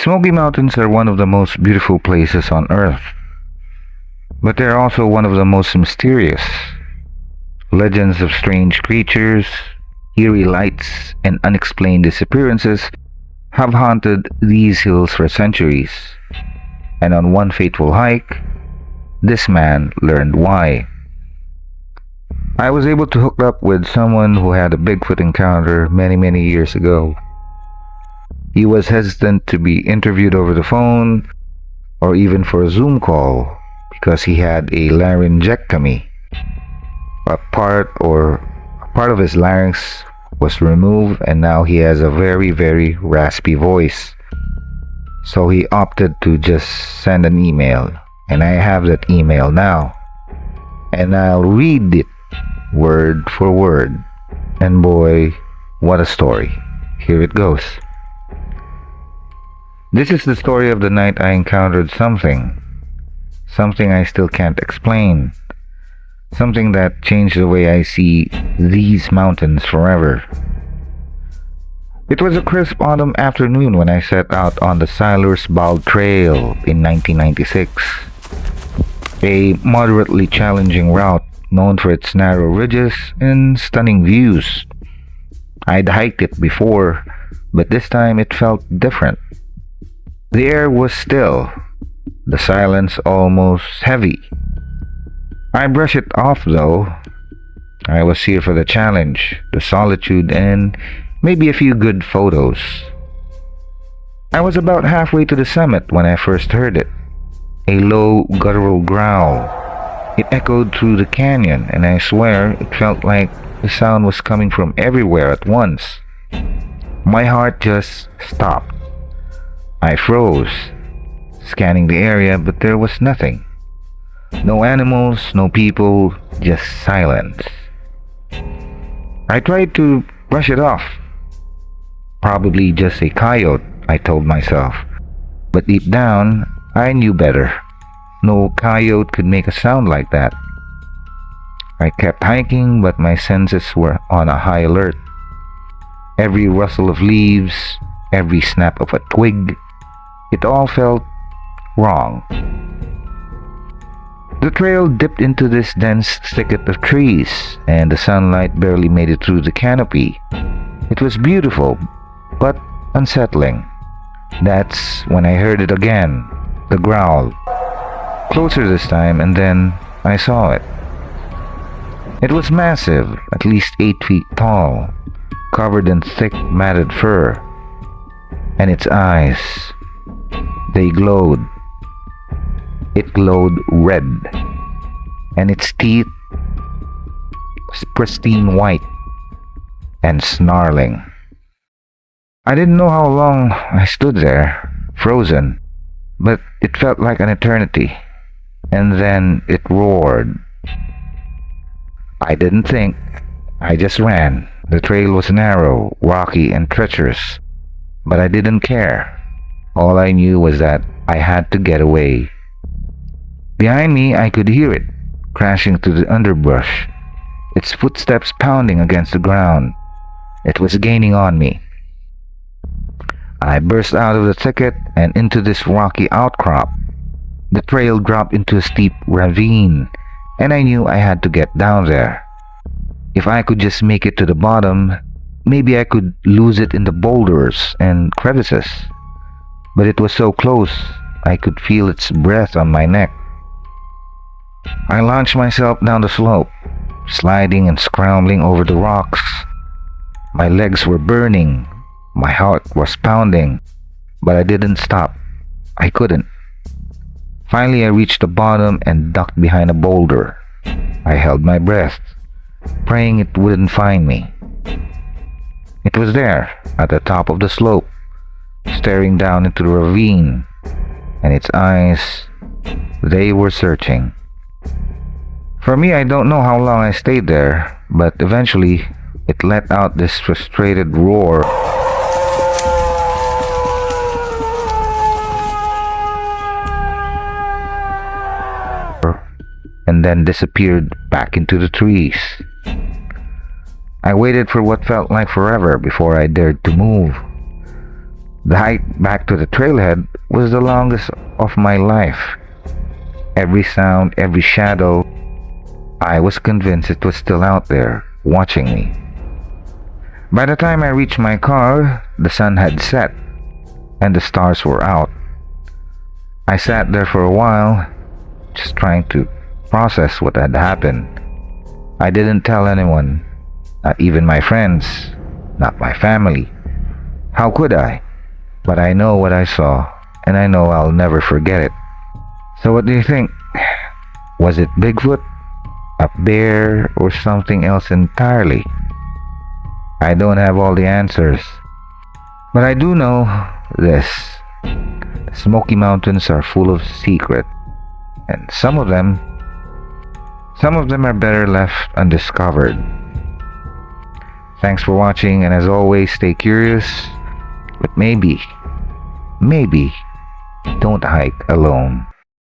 Smoky Mountains are one of the most beautiful places on Earth, but they're also one of the most mysterious. Legends of strange creatures, eerie lights, and unexplained disappearances have haunted these hills for centuries. And on one fateful hike, this man learned why. I was able to hook up with someone who had a Bigfoot encounter many years ago. He was hesitant to be interviewed over the phone or even for a Zoom call because he had a laryngectomy. A part of his larynx was removed, and now he has a very raspy voice. So he opted to just send an email, and I have that email now. And I'll read it word for word. And boy, what a story. Here it goes. This is the story of the night I encountered something I still can't explain, something that changed the way I see these mountains forever. It was a crisp autumn afternoon when I set out on the Siler's Bald Trail in 1996, a moderately challenging route known for its narrow ridges and stunning views. I'd hiked it before, but this time it felt different. The air was still, the silence almost heavy. I brushed it off though. I was here for the challenge, the solitude, and maybe a few good photos. I was about halfway to the summit when I first heard it. A low, guttural growl. It echoed through the canyon, and I swear it felt like the sound was coming from everywhere at once. My heart just stopped. I froze, scanning the area, but there was nothing. No animals, no people, just silence. I tried to brush it off. Probably just a coyote, I told myself. But deep down, I knew better. No coyote could make a sound like that. I kept hiking, but my senses were on a high alert. Every rustle of leaves, every snap of a twig, it all felt wrong. The trail dipped into this dense thicket of trees, and the sunlight barely made it through the canopy. It was beautiful, but unsettling. That's when I heard it again, the growl. Closer this time, and then I saw it. It was massive, at least 8 feet tall, covered in thick matted fur. And its eyes, they glowed. It glowed red, and its teeth pristine white and snarling. I didn't know how long I stood there, frozen, but it felt like an eternity. And then it roared. I didn't think, I just ran. The trail was narrow, rocky, and treacherous, but I didn't care. All I knew was that I had to get away. Behind me, I could hear it, crashing through the underbrush, its footsteps pounding against the ground. It was gaining on me. I burst out of the thicket and into this rocky outcrop. The trail dropped into a steep ravine, and I knew I had to get down there. If I could just make it to the bottom, maybe I could lose it in the boulders and crevices. But it was so close, I could feel its breath on my neck. I launched myself down the slope, sliding and scrambling over the rocks. My legs were burning, my heart was pounding, but I didn't stop. I couldn't. Finally, I reached the bottom and ducked behind a boulder. I held my breath, praying it wouldn't find me. It was there, at the top of the slope, staring down into the ravine, and its eyes, they were searching. For me, I don't know how long I stayed there, but eventually, it let out this frustrated roar. And then disappeared back into the trees. I waited for what felt like forever before I dared to move. The hike back to the trailhead was the longest of my life. Every sound, every shadow, I was convinced it was still out there, watching me. By the time I reached my car, the sun had set, and the stars were out. I sat there for a while, just trying to process what had happened. I didn't tell anyone, not even my friends, not my family. How could I? But I know what I saw, and I know I'll never forget it. So what do you think? Was it Bigfoot, a bear, or something else entirely? I don't have all the answers, but I do know this. The Smoky Mountains are full of secrets, and some of them are better left undiscovered. Thanks for watching, and as always, stay curious, but maybe, don't hike alone.